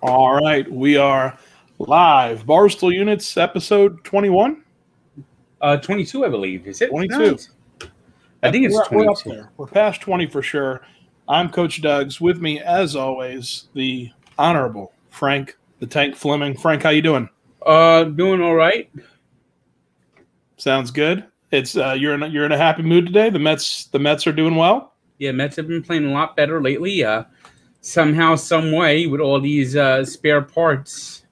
All right, we are live. Barstool Units, episode 21? 22, I believe. Is it? 22. Nice. I think it's 22. We're up there. We're past 20 for sure. I'm Coach Doug's. With me, as always, the Honorable Frank the Tank Fleming. Frank, how you doing? Doing all right. Sounds good. It's you're in a happy mood today. The Mets are doing well. Yeah, Mets have been playing a lot better lately. Somehow, some way, with all these spare parts.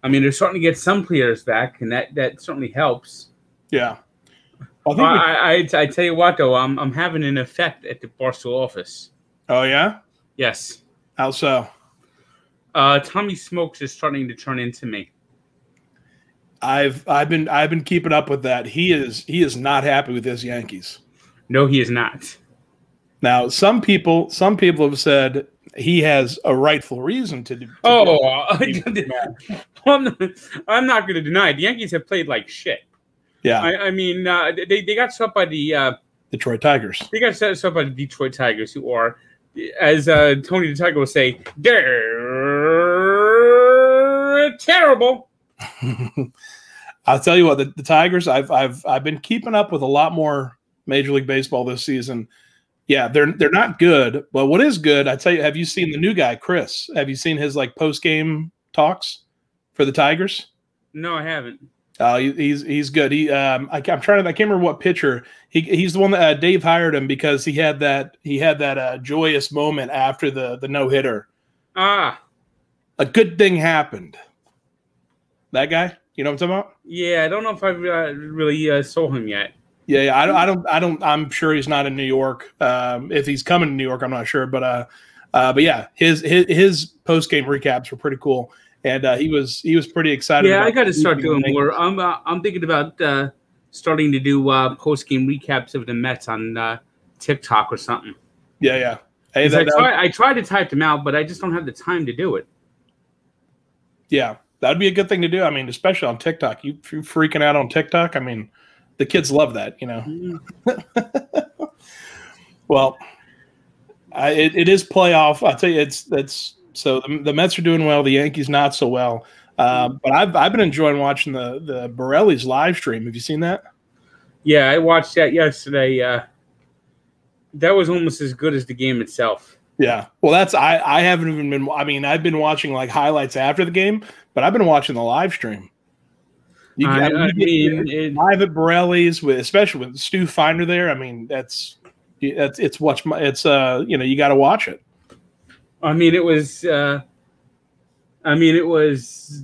I mean, they're starting to get some players back, and that certainly helps. Yeah. I tell you what, though, I'm having an effect at the Barstool office. Oh yeah? Yes. How so? Tommy Smokes is starting to turn into me. I've been keeping up with that. He is not happy with his Yankees. No, he is not. Now, some people have said he has a rightful reason to I'm not going to deny it. The Yankees have played like shit. Yeah, I mean, they got swept by the Detroit Tigers. They got swept by the Detroit Tigers, who are, as Tony the Tiger will say, they're terrible. I'll tell you what, the Tigers. I've been keeping up with a lot more Major League Baseball this season. Yeah, they're not good, but what is good, I tell you, have you seen the new guy, Chris? Have you seen his post game talks for the Tigers? No, I haven't. He's good. I can't remember what pitcher. He's the one that Dave hired him because he had that joyous moment after the no-hitter. A good thing happened. That guy, you know what I'm talking about? Yeah, I don't know if I've really saw him yet. Yeah, I don't. I'm sure he's not in New York. If he's coming to New York, I'm not sure. But yeah, his post game recaps were pretty cool, and he was pretty excited. Yeah, I got to start doing more. I'm thinking about starting to do post game recaps of the Mets on TikTok or something. Yeah. Hey, I tried to type them out, but I just don't have the time to do it. Yeah, that'd be a good thing to do. I mean, especially on TikTok. You're freaking out on TikTok. I mean, the kids love that, you know. Well, it is playoff. I tell you, it's so the Mets are doing well. The Yankees not so well. But I've been enjoying watching the Borelli's live stream. Have you seen that? Yeah, I watched that yesterday. That was almost as good as the game itself. Yeah. Well, I haven't even been. I mean, I've been watching highlights after the game, but I've been watching the live stream. Live at Borelli's, especially with Stu Finder there. I mean, you got to watch it. I mean, it was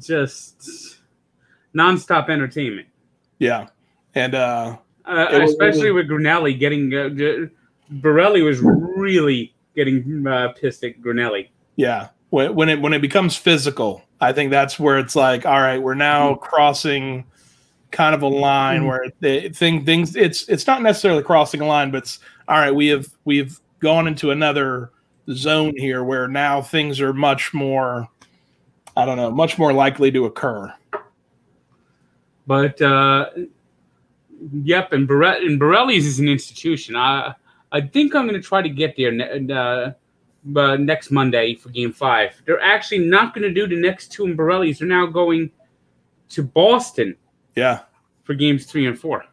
just nonstop entertainment. Yeah, and especially with Grinelli getting Borelli was really getting pissed at Grinelli. Yeah, when it becomes physical, I think that's where it's like, all right, we're now crossing kind of a line where things it's not necessarily crossing a line, but it's all right. We've gone into another zone here where now things are much more, I don't know, much more likely to occur. But yep, and Borelli's is an institution. I think I'm going to try to get there next Monday for Game 5. They're actually not going to do the next two in Borelli's. They're now going to Boston. Yeah. For Games 3 and 4.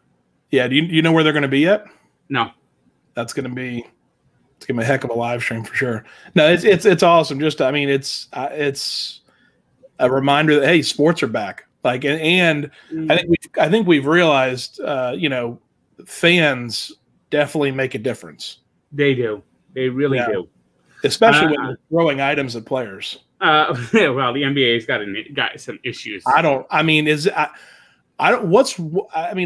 Yeah. Do you know where they're going to be yet? No. It's going to be a heck of a live stream for sure. No, it's awesome. Just, I mean, it's a reminder that, hey, sports are back. And I think we've realized, fans definitely make a difference. They do. They really do. Especially when they're throwing items at players. Well, the NBA's got some issues.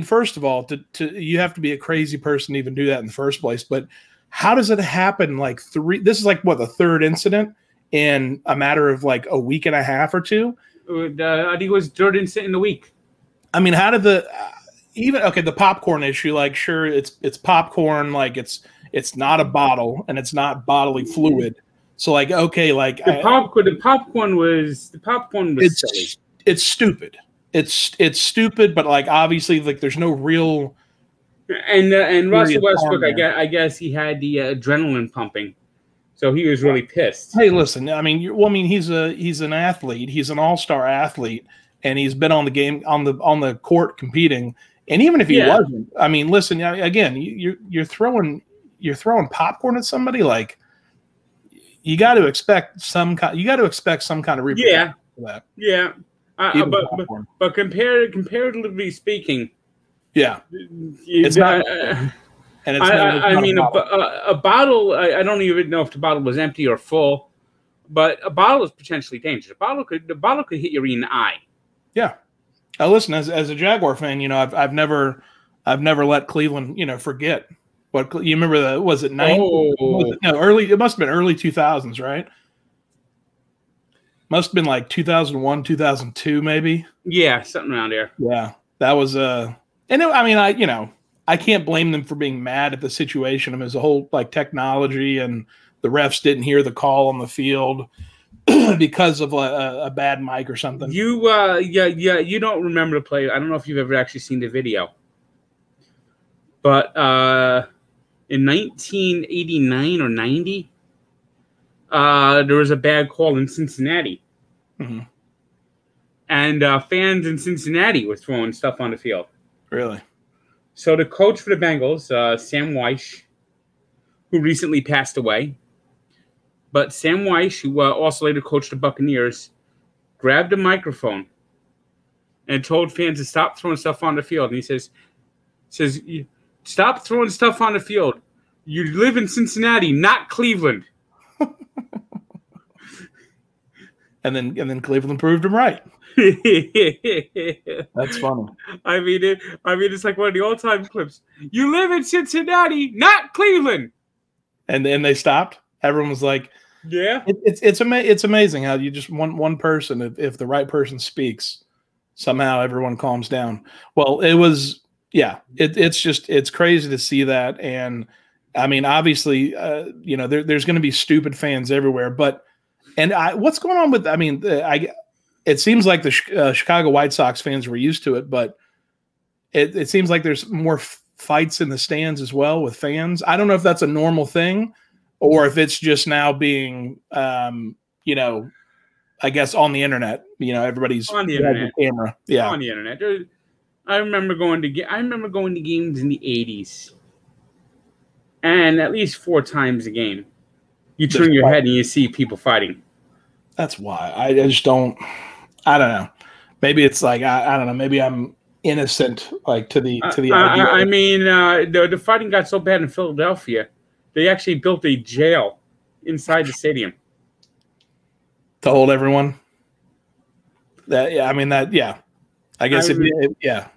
First of all, you have to be a crazy person to even do that in the first place. But how does it happen? This is the third incident in a matter of a week and a half or two. I think it was third incident in the week. I mean, how did the popcorn issue? Sure, it's popcorn. It's not a bottle and it's not bodily fluid. So the popcorn was silly. It's stupid. It's stupid, but obviously there's no real. And Russell Westbrook, I guess he had the adrenaline pumping, So he was really pissed. Hey, listen. I mean, he's an athlete. He's an all-star athlete, and he's been on the court competing. And even if he wasn't, I mean, listen. Again, you're throwing popcorn at somebody. Like, you got to expect some kind of repercussion for that. Yeah. But comparatively speaking, it's not. And it's a bottle. I don't even know if the bottle was empty or full, but a bottle is potentially dangerous. The bottle could hit you in the eye. Yeah. Listen, as a Jaguar fan, I've never let Cleveland, forget what you remember. Was it 90? Early. It must have been early 2000s, right? Must have been like 2001, 2002, maybe. Yeah, something around there. Yeah, that was I can't blame them for being mad at the situation. I mean, there's a whole technology, and the refs didn't hear the call on the field because of a bad mic or something. You don't remember the play. I don't know if you've ever actually seen the video, but in 1989 or 90, there was a bad call in Cincinnati, and fans in Cincinnati were throwing stuff on the field. Really? So the coach for the Bengals, Sam Weish, who recently passed away, but Sam Weish, who also later coached the Buccaneers, grabbed a microphone and told fans to stop throwing stuff on the field. And he says, "Stop throwing stuff on the field. You live in Cincinnati, not Cleveland." And then Cleveland proved him right. That's funny. I mean, it's like one of the all-time clips. You live in Cincinnati, not Cleveland. And then they stopped. Everyone was like, "Yeah." It's amazing how you just one person, if the right person speaks, somehow everyone calms down. Well, it was it's crazy to see that, and I mean, obviously, there's going to be stupid fans everywhere, but what's going on with? I mean, it seems like the Chicago White Sox fans were used to it, but it seems like there's more fights in the stands as well with fans. I don't know if that's a normal thing or if it's just now being, I guess on the internet. Everybody's on the internet. Camera, yeah, on the internet. I remember going to games in the 80s, and at least 4 times a game, you turn your head and you see people fighting. That's why I just don't. I don't know. Maybe it's like I don't know. Maybe I'm innocent, to the idea. I mean, the fighting got so bad in Philadelphia, they actually built a jail inside the stadium to hold everyone. I guess yeah.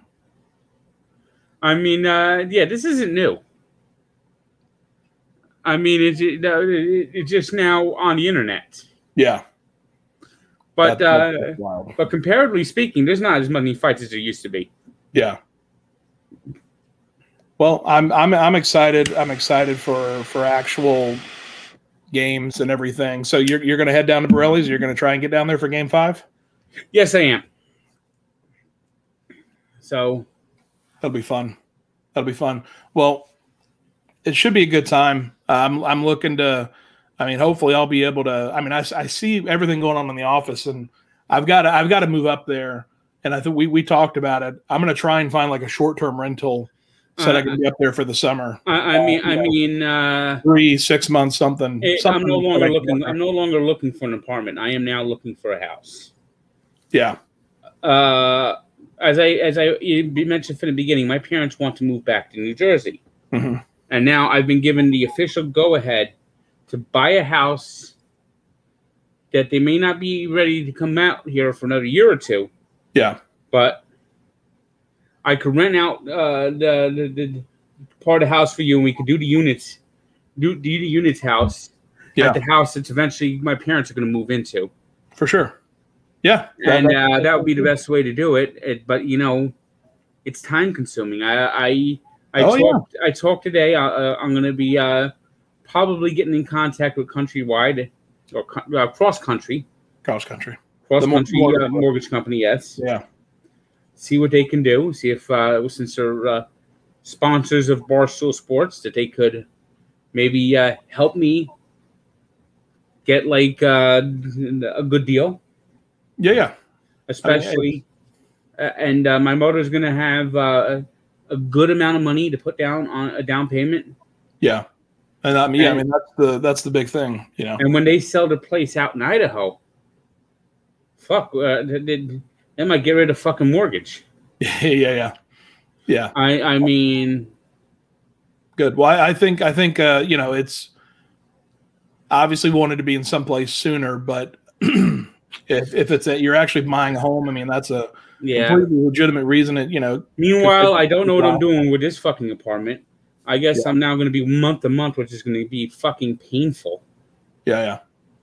I mean, this isn't new. I mean, it's just now on the internet. Yeah. But but comparatively speaking, there's not as many fights as there used to be. Yeah. Well, I'm excited. I'm excited for actual games and everything. So you're going to head down to Borelli's. You're going to try and get down there for Game 5. Yes, I am. So that'll be fun. Well, it should be a good time. I'm looking to. I mean, hopefully I'll be able to. I mean, I see everything going on in the office, and I've got to move up there. And I think we talked about it. I'm going to try and find a short-term rental so that I can be up there for the summer. I mean, 3-6 months, something. I'm no longer looking. I'm no longer looking for an apartment. I am now looking for a house. Yeah. As I mentioned from the beginning, my parents want to move back to New Jersey, and now I've been given the official go-ahead to buy a house that they may not be ready to come out here for another year or two. Yeah. But I could rent out the part of the house for you, and we could do the units, house at the house that's eventually my parents are going to move into. For sure. Yeah. And that would be the best way to do it. But, it's time consuming. I talked today. I'm going to be probably getting in contact with Countrywide or Cross Country. Mortgage company, yes. Yeah. See what they can do. See if, since they're sponsors of Barstool Sports, that they could maybe help me get like a good deal. Yeah. Especially, and my mother's going to have a good amount of money to put down on a down payment. Yeah. And that's the big thing, you know. And when they sell the place out in Idaho, fuck, they might get rid of fucking mortgage. Yeah. I mean, good. Well, I think you know, it's obviously wanted to be in some place sooner, but if it's that you're actually buying a home, I mean, that's a completely legitimate reason. You know. Meanwhile, I don't know what I'm doing with this fucking apartment. I guess I'm now going to be month to month, which is going to be fucking painful. Yeah.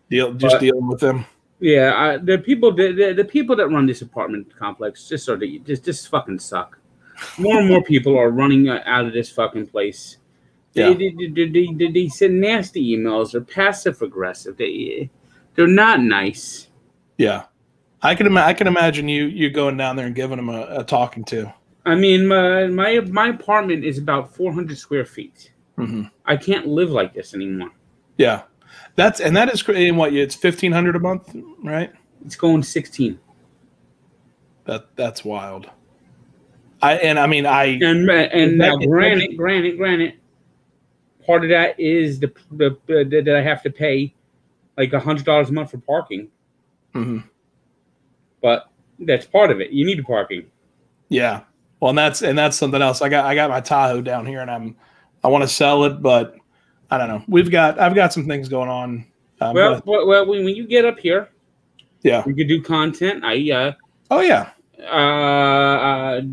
Dealing with them. Yeah, the people that run this apartment complex just fucking suck. More and more people are running out of this fucking place. They send nasty emails. They're passive aggressive. They're not nice. Yeah, I can imagine you going down there and giving them a talking to. I mean, my apartment is about 400 square feet. Mm-hmm. I can't live like this anymore. Yeah, that is crazy. What? It's $1,500 a month, right? It's going 16. That's wild. Now, granted, part of that is that I have to pay like $100 a month for parking. Mm-hmm. But that's part of it. You need parking. Yeah. Well, and that's something else. I got my Tahoe down here, and I want to sell it, but I don't know. I've got some things going on. Well, when you get up here, yeah, you could do content.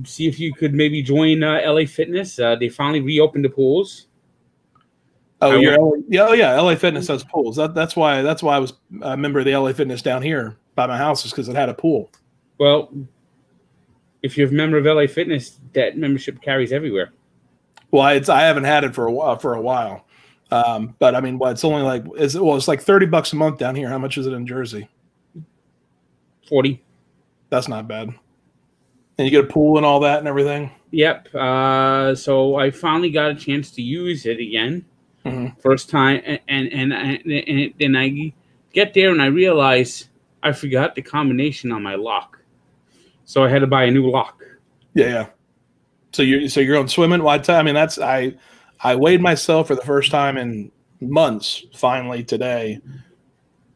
See if you could maybe join LA Fitness. They finally reopened the pools. LA Fitness has pools. That's why I was a member of the LA Fitness down here by my house, is because it had a pool. Well, if you're a member of LA Fitness, that membership carries everywhere. Well, I haven't had it for a while. But I mean, it's only like it's like $30 a month down here. How much is it in Jersey? 40. That's not bad. And you get a pool and all that and everything. Yep. So I finally got a chance to use it again. Mm-hmm. First time, and I get there and I realize I forgot the combination on my lock, so I had to buy a new lock. Yeah. So you're going swimming? Well, I mean, I weighed myself for the first time in months. Finally today,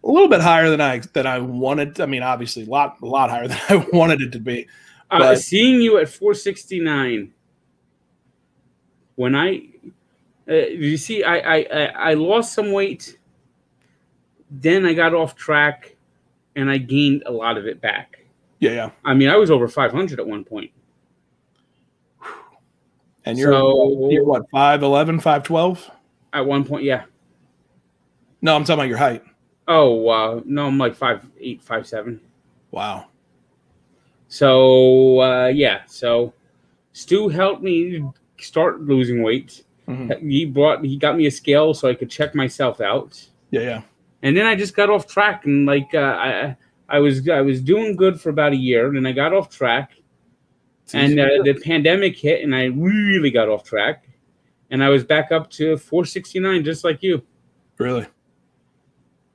a little bit higher than I wanted. I mean, obviously a lot higher than I wanted it to be. Seeing you at 469, when you see, I lost some weight, then I got off track, and I gained a lot of it back. Yeah. I mean, I was over 500 at one point. And you're what, 5'11", 5'12"? At one point, yeah. No, I'm talking about your height. Oh, no, I'm like 5'8", 5'7". Wow. So, yeah. So, Stu helped me start losing weight. Mm-hmm. He got me a scale so I could check myself out. Yeah. And then I just got off track, and like I was doing good for about a year, and I got off track. And the pandemic hit, and I really got off track, and I was back up to 469, just like you. Really?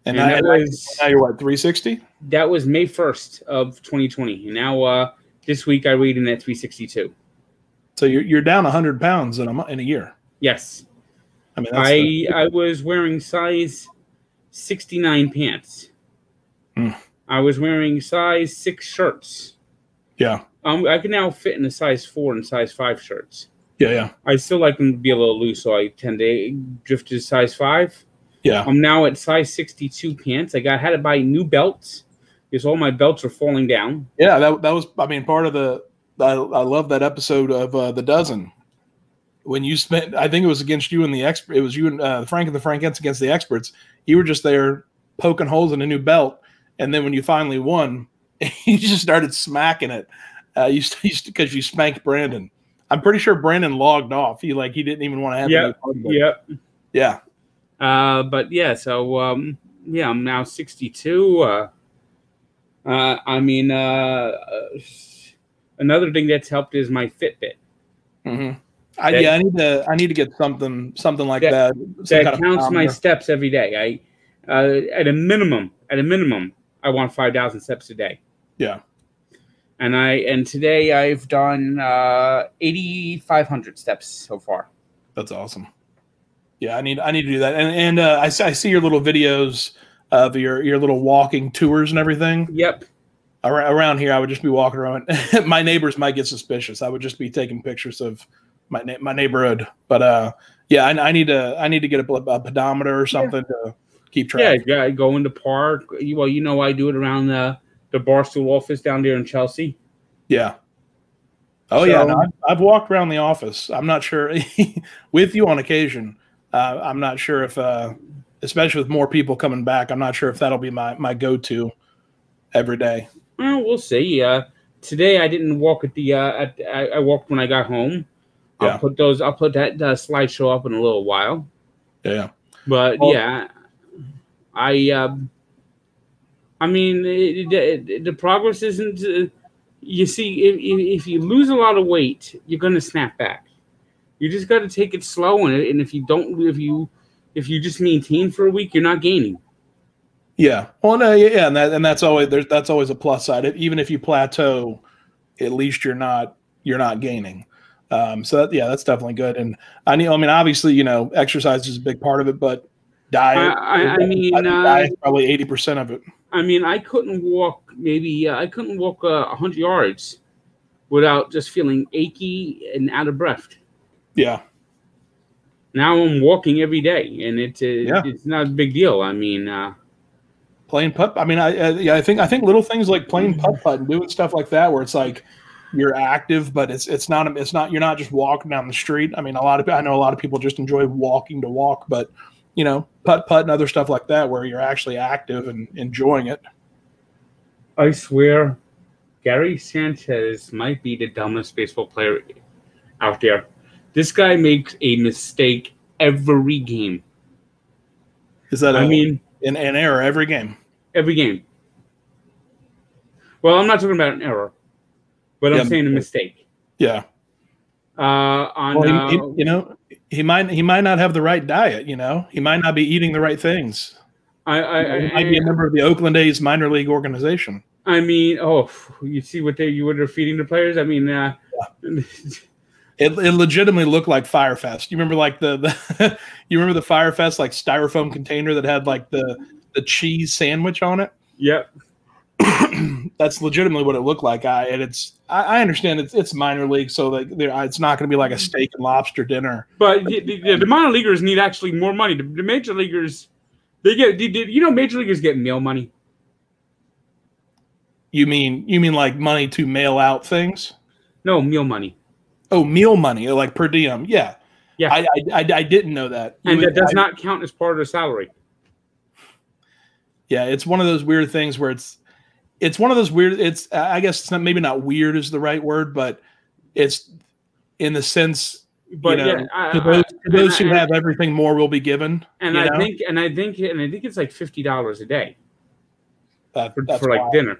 And now you're what, 360? That was May 1st of 2020, and now this week I weighed in at 362. So you're down 100 pounds in a year. Yes. I mean, I was wearing size 69 pants. I was wearing size 6 shirts. Yeah. I can now fit in a size 4 and size 5 shirts. Yeah. I still like them to be a little loose, so I tend to drift to size 5. Yeah. I'm now at size 62 pants. I had to buy new belts because all my belts are falling down. Yeah, that was, I mean, part of the. I love that episode of The Dozen when you spent. I think it was against you and the expert. It was you and Frank and the Frankettes against the experts. You were just there poking holes in a new belt, and then when you finally won, you just started smacking it. Because you spanked Brandon. I'm pretty sure Brandon logged off. He didn't even want to have any part of it. Yep. Yeah. But yeah, so I'm now 62. I mean, another thing that's helped is my Fitbit. Mm-hmm. I need to get something like that. That counts my steps every day. At a minimum, I want 5,000 steps a day. Yeah. And today I've done 8,500 steps so far. That's awesome. Yeah, I need to do that. And I see your little videos of your little walking tours and everything. Yep. Around here, I would just be walking around. My neighbors might get suspicious. I would just be taking pictures of my neighborhood. But yeah, I need to get a pedometer or something to keep track. Yeah, go in the park. Well, I do it around the Barstool office down there in Chelsea. Yeah. Oh, yeah. No, I've walked around the office. I'm not sure with you on occasion. I'm not sure if, especially with more people coming back, I'm not sure if that'll be my go-to every day. Well, we'll see. Today I didn't walk at the. I walked when I got home. Yeah. I'll put that slideshow up in a little while. Yeah. But yeah, I mean, the progress isn't. You see, if you lose a lot of weight, you're going to snap back. You just got to take it slow, and if you just maintain for a week, you're not gaining. Yeah. Well, no, yeah, and that's always a plus side. Even if you plateau, at least you're not gaining. So that's definitely good. And I mean, obviously, exercise is a big part of it, but diet. I mean, diet is probably 80% of it. I mean, I couldn't walk 100 yards without just feeling achy and out of breath. Yeah. Now I'm walking every day, and it's not a big deal. I mean, playing putt. I mean, I think little things like playing putt and doing stuff like that, where it's like you're active, but it's not you're not just walking down the street. I mean, I know a lot of people just enjoy walking to walk, but putt and other stuff like that, where you're actually active and enjoying it. I swear, Gary Sanchez might be the dumbest baseball player out there. This guy makes a mistake every game. Is that an error every game? Every game. Well, I'm not talking about an error, but I'm saying a mistake. Yeah. He might not have the right diet. He might not be eating the right things. He might be a member of the Oakland A's minor league organization. I mean, you see what they're feeding the players. I mean, It legitimately looked like Firefest. You remember like you remember the Firefest like styrofoam container that had like the cheese sandwich on it? Yep. That's legitimately what it looked like. I understand it's minor league, so like it's not going to be like a steak and lobster dinner. But the minor leaguers need actually more money. The major leaguers, major leaguers get meal money. You mean like money to mail out things? No, meal money. Oh, meal money, like per diem. Yeah. Yeah. I didn't know that. And that does not count as part of the salary. Yeah, it's one of those weird things where it's one of those weird. I guess it's maybe not weird is the right word, but it's in the sense. But to those who have everything, more will be given. And I think it's like $50 a day. That's for like dinner.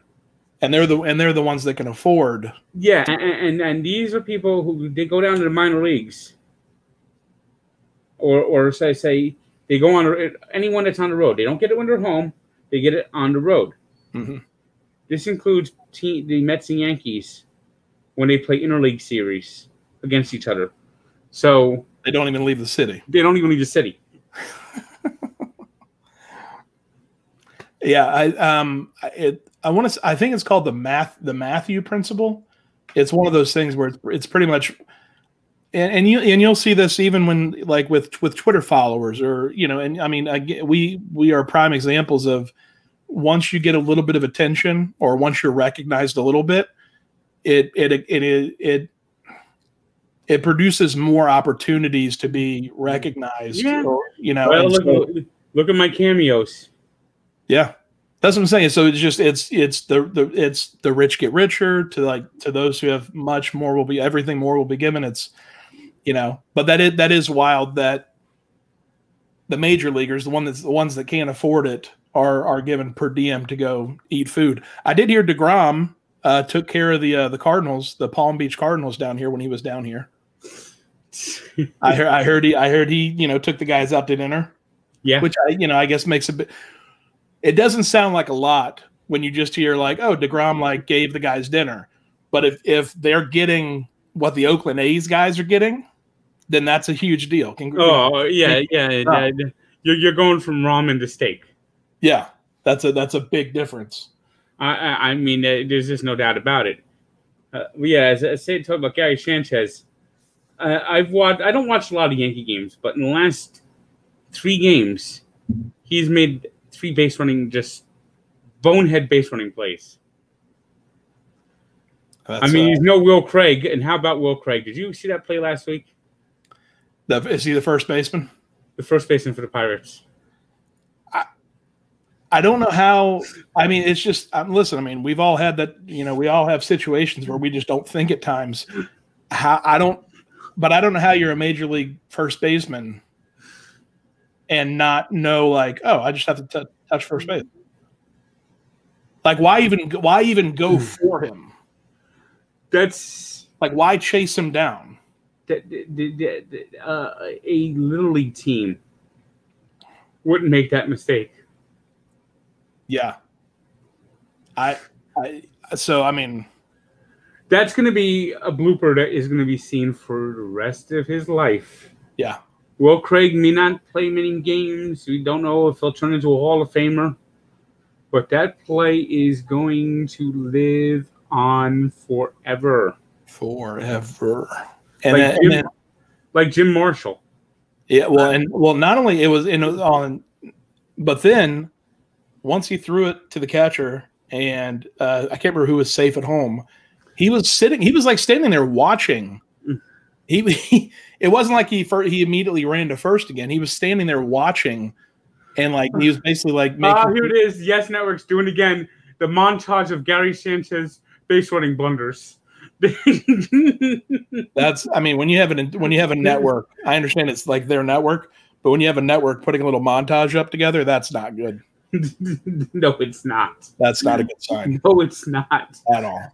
And they're the ones that can afford. Yeah, and these are people who they go down to the minor leagues, or say they go on anyone that's on the road. They don't get it when they're home; they get it on the road. Mm-hmm. This includes the Mets and Yankees when they play interleague series against each other. So they don't even leave the city. They don't even leave the city. Yeah, I think it's called the Matthew principle. It's one of those things where it's pretty much, and you'll see this even when like with Twitter followers or and I mean we are prime examples of once you get a little bit of attention or once you're recognized a little bit, it produces more opportunities to be recognized. Yeah. Or, well, look at my cameos. Yeah. That's what I'm saying. So it's the rich get richer to those who have much more will be everything more will be given. It's but that is wild that the major leaguers, the ones that can't afford it, are given per diem to go eat food. I did hear DeGrom took care of the Cardinals, the Palm Beach Cardinals down here when he was down here. I heard he took the guys out to dinner. Yeah, which I guess makes a bit. it doesn't sound like a lot when you just hear like, oh, DeGrom like gave the guys dinner. But if they're getting what the Oakland A's guys are getting, then that's a huge deal. Yeah. You're going from ramen to steak. Yeah, that's a big difference. I mean, there's just no doubt about it. As I said, talk about Gary Sanchez. I don't watch a lot of Yankee games, but in the last 3 games, he's made 3 base running, just bonehead base running plays. He's no Will Craig. And how about Will Craig? Did you see that play last week? Is he the first baseman? The first baseman for the Pirates. I don't know how. I mean, it's just listen. I mean, we've all had that. We all have situations where we just don't think at times. I don't know how you're a major league first baseman and not know like, oh, I just have to touch first base. Like, why even go for him? That's like, why chase him down? A little league team wouldn't make that mistake. Yeah. I mean, that's going to be a blooper that is going to be seen for the rest of his life. Yeah. Will Craig may not play many games. We don't know if he'll turn into a Hall of Famer. But that play is going to live on forever. Forever. Like Jim Marshall. Yeah, not only it was on, but then once he threw it to the catcher, and I can't remember who was safe at home. He was standing there watching. It wasn't like he immediately ran to first again. He was standing there watching, and like he was basically like making. Here it is. Yes, Network's doing again the montage of Gary Sanchez base running blunders. That's. I mean, when you have a network, I understand it's like their network, but when you have a network putting a little montage up together, that's not good. No, it's not. That's not a good sign. No, it's not at all.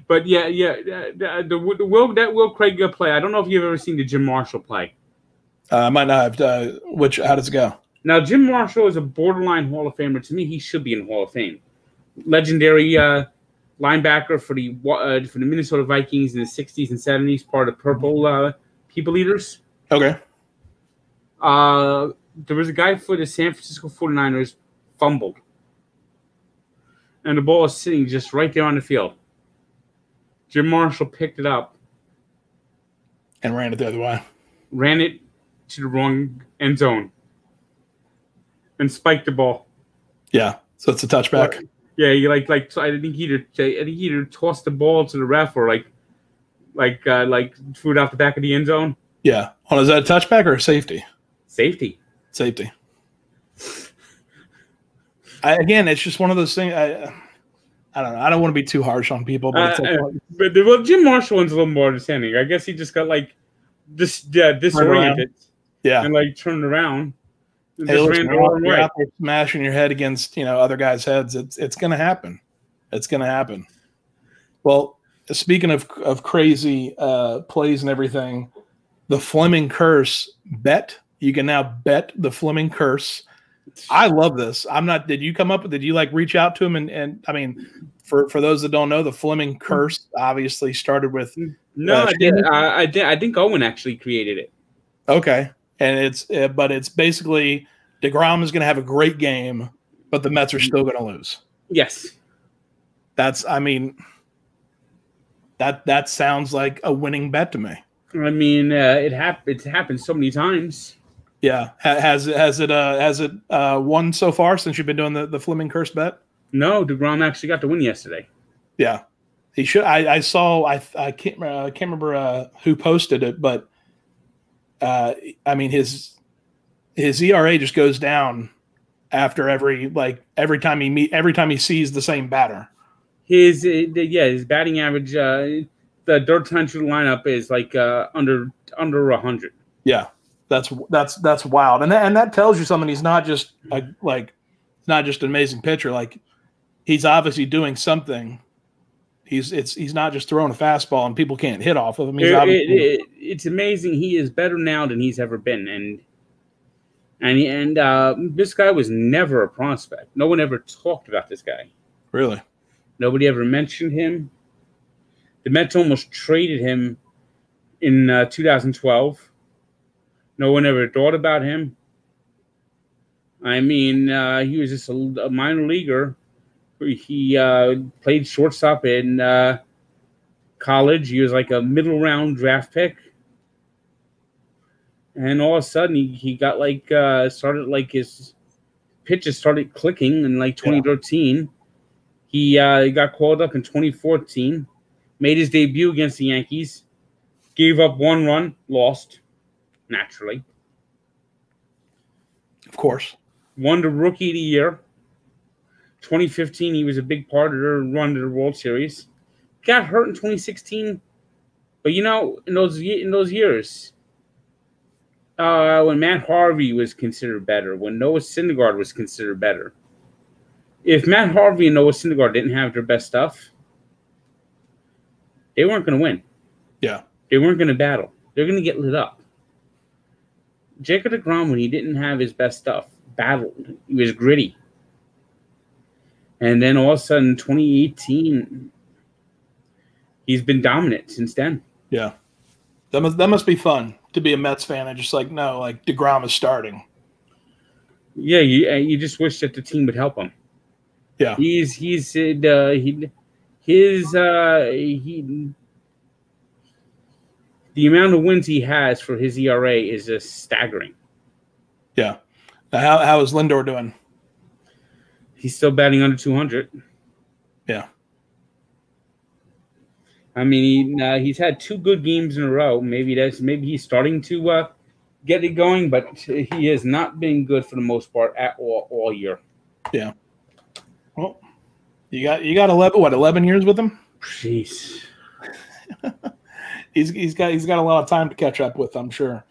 But the Will Craig play. I don't know if you've ever seen the Jim Marshall play. I might not have. How does it go? Now, Jim Marshall is a borderline Hall of Famer. To me, he should be in Hall of Fame. Legendary linebacker for the Minnesota Vikings in the 60s and 70s, part of Purple People Eaters. Okay. There was a guy for the San Francisco 49ers fumbled. And the ball is sitting just right there on the field. Jim Marshall picked it up. And ran it the other way. Ran it to the wrong end zone. And spiked the ball. Yeah. So it's a touchback. Yeah, he I think he either tossed the ball to the ref or threw it out the back of the end zone. Yeah. Well, is that a touchback or a safety? Safety. Again, it's just one of those things. I don't know. I don't want to be too harsh on people, but Jim Marshall one's a little more understanding. I guess he just got disoriented. Yeah. And turned around. And hey, listen, you're out there smashing your head against other guys' heads. It's going to happen. It's going to happen. Well, speaking of crazy plays and everything, the Fleming Curse Bet. You can now bet the Fleming Curse. I love this. Did you come up with? Did you reach out to him? And I mean, for those that don't know, the Fleming Curse obviously started with. No, I did. I did. I think Owen actually created it. Okay, and it's basically DeGrom is going to have a great game, but the Mets are still going to lose. Yes, that sounds like a winning bet to me. I mean, it's happened so many times. Yeah, has it won so far since you've been doing the Fleming Curse Bet? No, DeGrom actually got the win yesterday. Yeah, he should. I saw. I can't remember who posted it, but I mean his ERA just goes down after every time he sees the same batter. His batting average, the dirt time to the lineup is under 100. Yeah. That's wild, and that tells you something. He's not just not just an amazing pitcher. Like he's obviously doing something. He's not just throwing a fastball and people can't hit off of him. It's amazing. He is better now than he's ever been, and And this guy was never a prospect. No one ever talked about this guy. Really? Nobody ever mentioned him. The Mets almost traded him in 2012. No one ever thought about him. I mean, he was just a minor leaguer. He played shortstop in college. He was like a middle round draft pick. And all of a sudden, he got started like his pitches started clicking in like 2013. Yeah. He got called up in 2014, made his debut against the Yankees, gave up 1 run, lost, naturally. Of course. Won the Rookie of the Year. 2015, he was a big part of their run to the World Series. Got hurt in 2016, but in those years. When Matt Harvey was considered better, when Noah Syndergaard was considered better. If Matt Harvey and Noah Syndergaard didn't have their best stuff, they weren't going to win. Yeah. They weren't going to battle. They're going to get lit up. Jacob deGrom, when he didn't have his best stuff, battled. He was gritty. And then all of a sudden, 2018, he's been dominant since then. Yeah. That must be fun to be a Mets fan and just DeGrom is starting. Yeah, you just wish that the team would help him. Yeah, the amount of wins he has for his ERA is just staggering. Yeah. Now, how is Lindor doing? He's still batting under 200. Yeah. I mean, he's had 2 good games in a row. Maybe he's starting to get it going, but he has not been good for the most part at all year. Yeah. Well, you got 11 years with him? Jeez. he's got a lot of time to catch up with, I'm sure.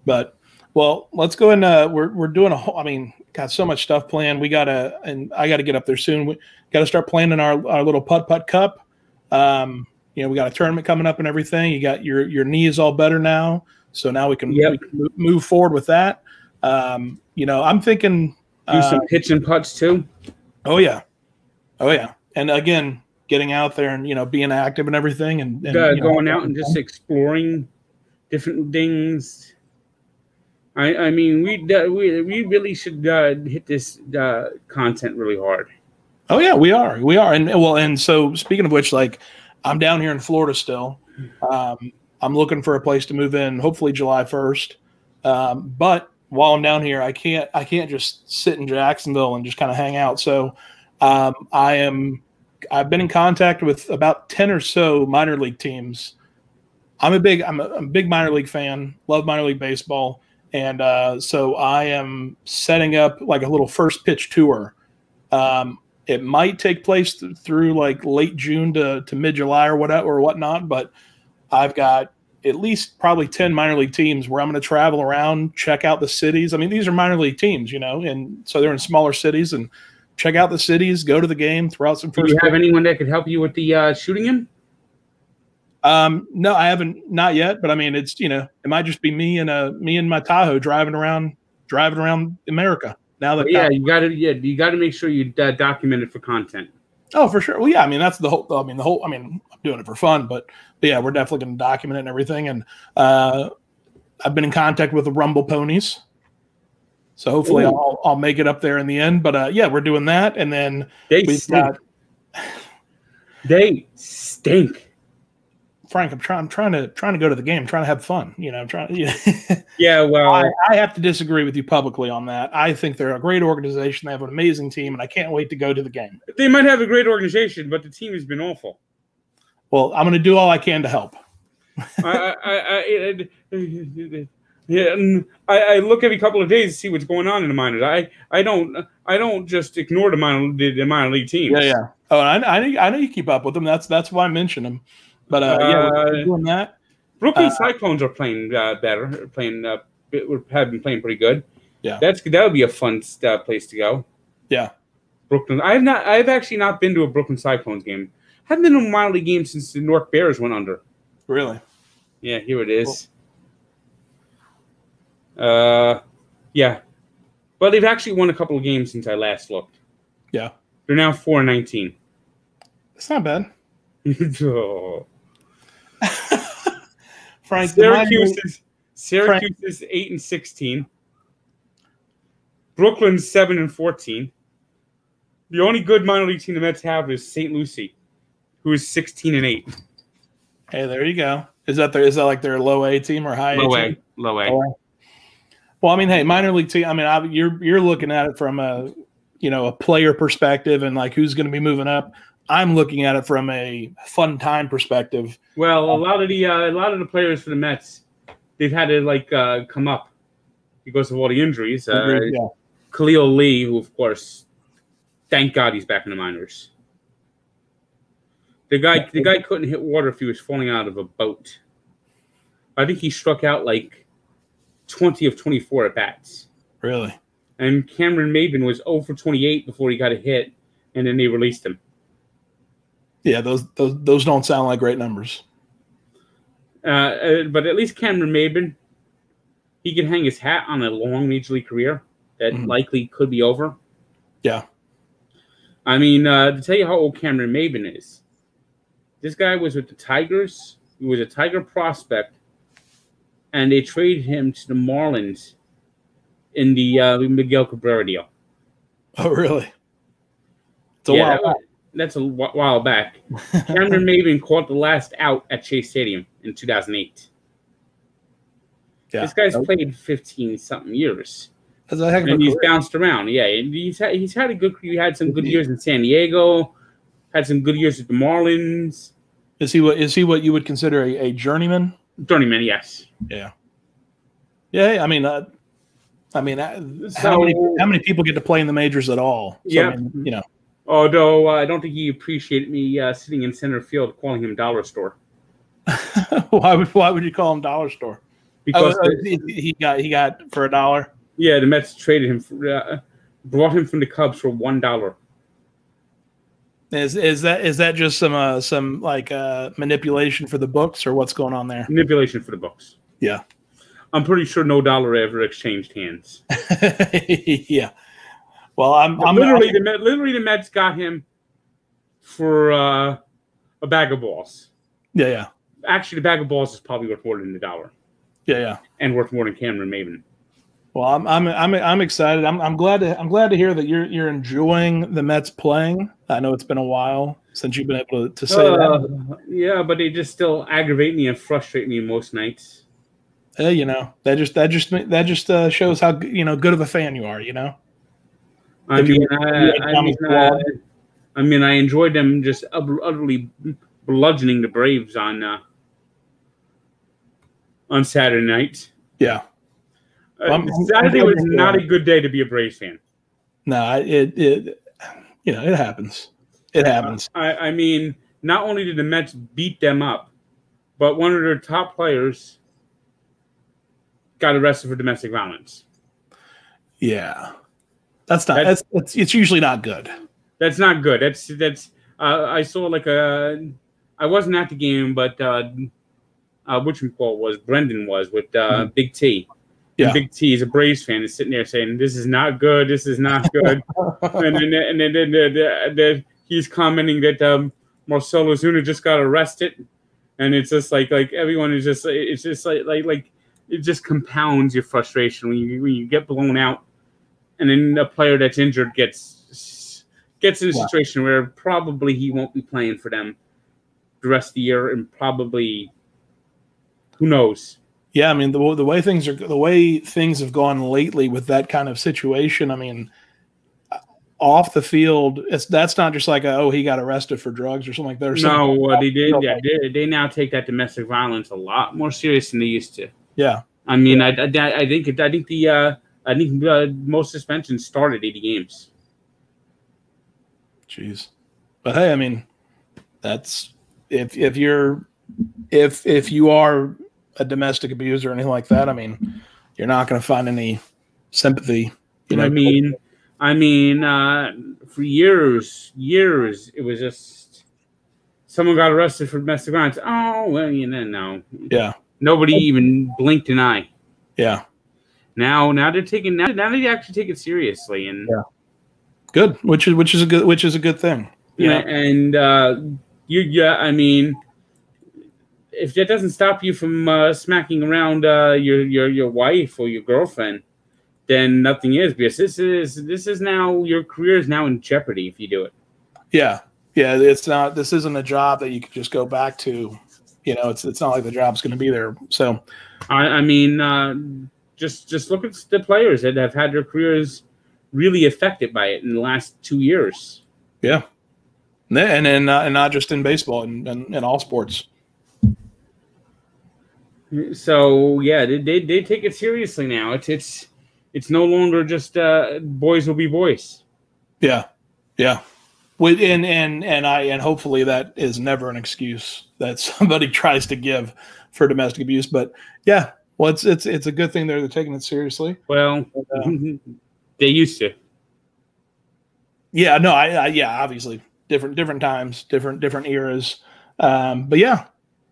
But let's go and we're doing got so much stuff planned. I gotta get up there soon. We gotta start planning our little putt cup. We got a tournament coming up and everything. You got your knee is all better now, so now we can move forward with that. I'm thinking do some pitch and putts too. Oh yeah, and again, getting out there and being active and everything, and going out and just exploring different things. I mean, we really should hit this content really hard. Oh yeah, we are, and so speaking of which, I'm down here in Florida still. I'm looking for a place to move in, hopefully July 1st. But while I'm down here, I can't just sit in Jacksonville and just kind of hang out. So I've been in contact with about 10 or so minor league teams. I'm a big minor league fan, love minor league baseball. And so I am setting up a little first pitch tour. It might take place through late June to mid-July or whatnot, but I've got at least probably 10 minor league teams where I'm going to travel around, check out the cities. I mean, these are minor league teams, and so they're in smaller cities, and check out the cities, go to the game, throw out some first. Do you have anyone that could help you with the shooting him? No, I haven't, not yet, but I mean, it's, it might just be me and my Tahoe driving around America. Now that you got to make sure you document it for content. Oh, for sure. Well, yeah, I mean, that's the whole. I'm doing it for fun, but yeah, we're definitely going to document it and everything. And I've been in contact with the Rumble Ponies, so hopefully I'll make it up there in the end. But yeah, we're doing that, and then they stink. Frank, I'm trying to go to the game, trying to have fun. I'm trying. Yeah, well, I have to disagree with you publicly on that. I think they're a great organization. They have an amazing team, and I can't wait to go to the game. They might have a great organization, but the team has been awful. Well, I'm going to do all I can to help. I look every couple of days to see what's going on in the minors. I don't just ignore the minor league teams. Yeah. Oh, I know you keep up with them. That's why I mentioned them. But yeah, we're doing that. Brooklyn Cyclones are playing better. Have been playing pretty good. Yeah, that would be a fun place to go. Yeah, Brooklyn. I've actually not been to a Brooklyn Cyclones game. Haven't been to a minor league game since the North Bears went under. Really? Yeah, here it is. Cool. Yeah, But they've actually won a couple of games since I last looked. Yeah. They're now 4-19. It's not bad. Oh. Frank, Syracuse is 8-16. Brooklyn's 7-14. The only good minor league team the Mets have is St. Lucie, who is 16-8. Hey, there you go. Is that like their low A team or high A team? Low A. Well, I mean, hey, minor league team. I mean, you're looking at it from a player perspective and like who's going to be moving up. I'm looking at it from a fun time perspective. Well, a lot of the players for the Mets, they've had to come up because of all the injuries. Khalil Lee, who of course, thank God he's back in the minors. The guy couldn't hit water if he was falling out of a boat. I think he struck out like 20 of 24 at bats. Really? And Cameron Maven was 0 for 28 before he got a hit, and then they released him. Yeah, those don't sound like great numbers. But at least Cameron Maven, he could hang his hat on a long major league career that likely could be over. Yeah. I mean, to tell you how old Cameron Maven is, this guy was with the Tigers. He was a Tiger prospect, and they traded him to the Marlins in the Miguel Cabrera deal. Oh, really? It's a while back. That's a while back. Cameron Maven caught the last out at Chase Stadium in 2008. Yeah, this guy's played 15-something years. That's a heck of a and he's career. Bounced around. Yeah, he's had a good career. He had some good years in San Diego. Had some good years with the Marlins. Is he what you would consider a journeyman? Journeyman, yes. Yeah. Yeah, I mean, how many people get to play in the majors at all? So, yeah, I mean, Although I don't think he appreciated me sitting in center field calling him Dollar Store. Why would you call him Dollar Store? Because he got for $1. Yeah, the Mets traded him, brought him from the Cubs for $1. Is that just some manipulation for the books, or what's going on there? Manipulation for the books. Yeah, I'm pretty sure no dollar ever exchanged hands. Yeah. Well, the Mets got him for a bag of balls. Yeah, yeah. Actually, the bag of balls is probably worth more than the $1. Yeah, yeah. And worth more than Cameron Maven. Well, I'm excited. I'm glad to hear that you're enjoying the Mets playing. I know it's been a while since you've been able to say that. Yeah, but they just still aggravate me and frustrate me most nights. That just shows how good of a fan you are. I enjoyed them just utterly bludgeoning the Braves on Saturday night. Yeah. Saturday was not a good day to be a Braves fan. No, it happens. It happens. I mean, not only did the Mets beat them up, but one of their top players got arrested for domestic violence. Yeah. It's usually not good. That's not good. I saw I wasn't at the game, but Brendan was with Big T. Yeah. Big T is a Braves fan, is sitting there saying, "This is not good. This is not good." and then he's commenting that Marcell Ozuna just got arrested, and it's just like everyone is just it's just like it just compounds your frustration when you get blown out, and then a player that's injured gets in a situation where probably he won't be playing for them the rest of the year, and probably who knows. Yeah, I mean the way things have gone lately with that kind of situation. I mean, off the field, that's not just like he got arrested for drugs or something like that. No, they did. Yeah, they now take that domestic violence a lot more serious than they used to. Yeah, I mean, I think most suspensions started 80 games. Jeez, but hey, I mean, that's if you are a domestic abuser or anything like that, I mean, you're not going to find any sympathy. I mean, for years, it was just someone got arrested for domestic violence. Oh, well, no. Yeah. Nobody even blinked an eye. Yeah. Now they're taking now they actually take it seriously, and good, which is a good thing. Yeah, and I mean, if that doesn't stop you from smacking around your wife or your girlfriend, then nothing is, because this is now your career is now in jeopardy if you do it. Yeah, it's not. This isn't a job that you can just go back to. It's not like the job's going to be there. So, I mean, just look at the players that have had their careers really affected by it in the last 2 years. Yeah. And not just in baseball, and in all sports. So yeah, they take it seriously now. It's no longer just boys will be boys. Yeah. And hopefully that is never an excuse that somebody tries to give for domestic abuse. But yeah, well, it's a good thing they're taking it seriously. Well, they used to. Yeah. No. Yeah. Obviously. Different times, different eras, but yeah.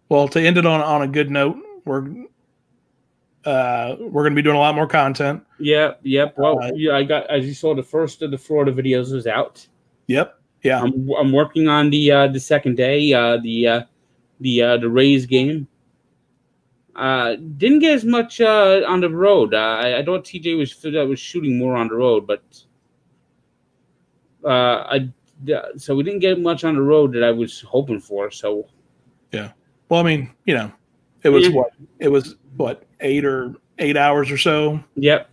Well, to end it on a good note, we're going to be doing a lot more content. Yep. Well, I got, as you saw, the first of the Florida videos was out. Yep. Yeah. I'm working on the second day, the Rays game. Didn't get as much on the road. I thought TJ was shooting more on the road, but so we didn't get much on the road that I was hoping for. So, yeah. Well, I mean, it was what 8 hours or so. Yep.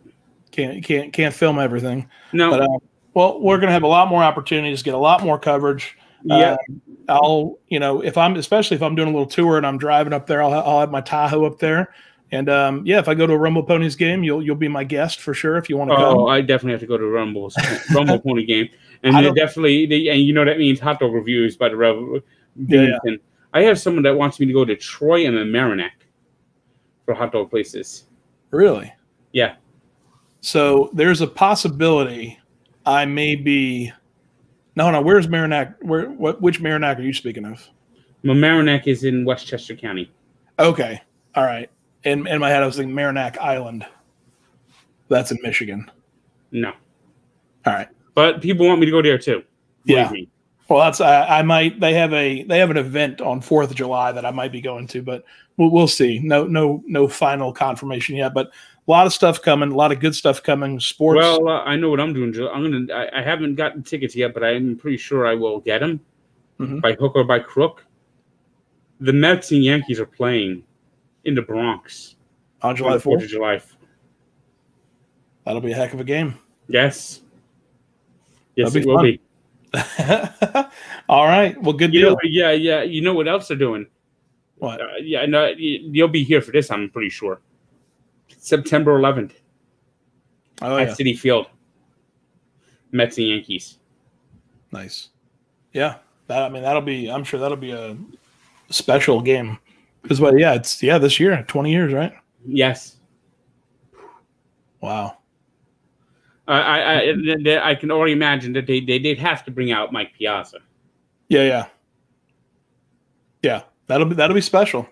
Can't film everything. No. But, well, we're gonna have a lot more opportunities, get a lot more coverage. Yeah. Especially if I'm doing a little tour and I'm driving up there, I'll have my Tahoe up there. And if I go to a Rumble Ponies game, you'll be my guest for sure if you want to come. Oh, I definitely have to go to Rumble Pony game, and that means hot dog reviews by the Rebel. Yeah. And I have someone that wants me to go to Troy and Mamaroneck for hot dog places. Really? Yeah. So there's a possibility I may be. No. Where's Mamaroneck? Which Mamaroneck are you speaking of? Mamaroneck is in Westchester County. Okay. All right. In my head, I was thinking Mamaroneck Island. That's in Michigan. No. All right. But people want me to go there too. Yeah. Well, that's I might. They have an event on 4th of July that I might be going to, but we'll see. No final confirmation yet, but a lot of stuff coming. A lot of good stuff coming. Sports. Well, I know what I'm doing. I haven't gotten tickets yet, but I'm pretty sure I will get them by hook or by crook. The Mets and Yankees are playing in the Bronx on July 4th. 4th of July. That'll be a heck of a game. Yes, it will be. All right. Well, good deal. Yeah. You know what else they're doing? What? No, you'll be here for this, I'm pretty sure. September 11th at Citi Field. Mets and Yankees. Nice. Yeah. I'm sure that'll be a special game. Because it's this year, 20 years, right? Yes. Wow. I can already imagine that they'd have to bring out Mike Piazza. Yeah. That'll be special.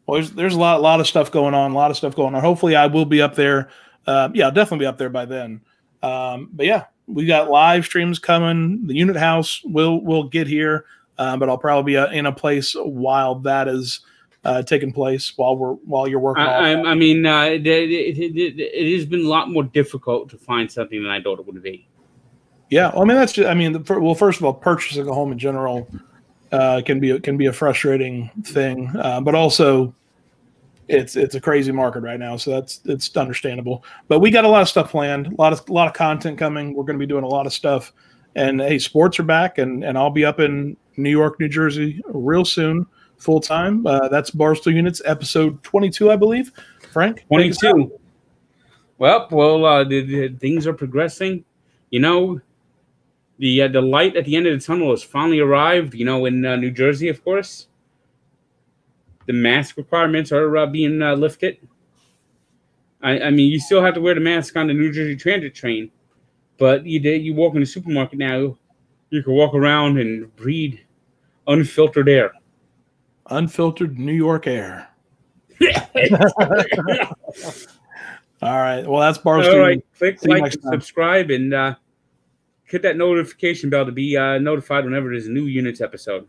Well, there's a lot of stuff going on. Hopefully, I will be up there. I'll definitely be up there by then. But yeah, we got live streams coming. The Unit House will get here, but I'll probably be in a place while that is taking place while you're working. It has been a lot more difficult to find something than I thought it would be. Yeah, well, I mean that's just. First of all, purchasing a home in general can be a frustrating thing, but also it's a crazy market right now, so it's understandable. But we got a lot of stuff planned, a lot of content coming. We're going to be doing a lot of stuff, and hey, sports are back, and I'll be up in New York, New Jersey real soon. Full time. That's Barstool Units, episode 22, I believe. Frank? 22. Well, the things are progressing. The light at the end of the tunnel has finally arrived. In New Jersey, of course. The mask requirements are being lifted. I mean, you still have to wear the mask on the New Jersey Transit train, but you walk in the supermarket now, you can walk around and breathe unfiltered air. Unfiltered New York air. All right. Well, that's Barstool. All right. Click See you like next and time. subscribe and hit that notification bell to be notified whenever there's a new Units episode.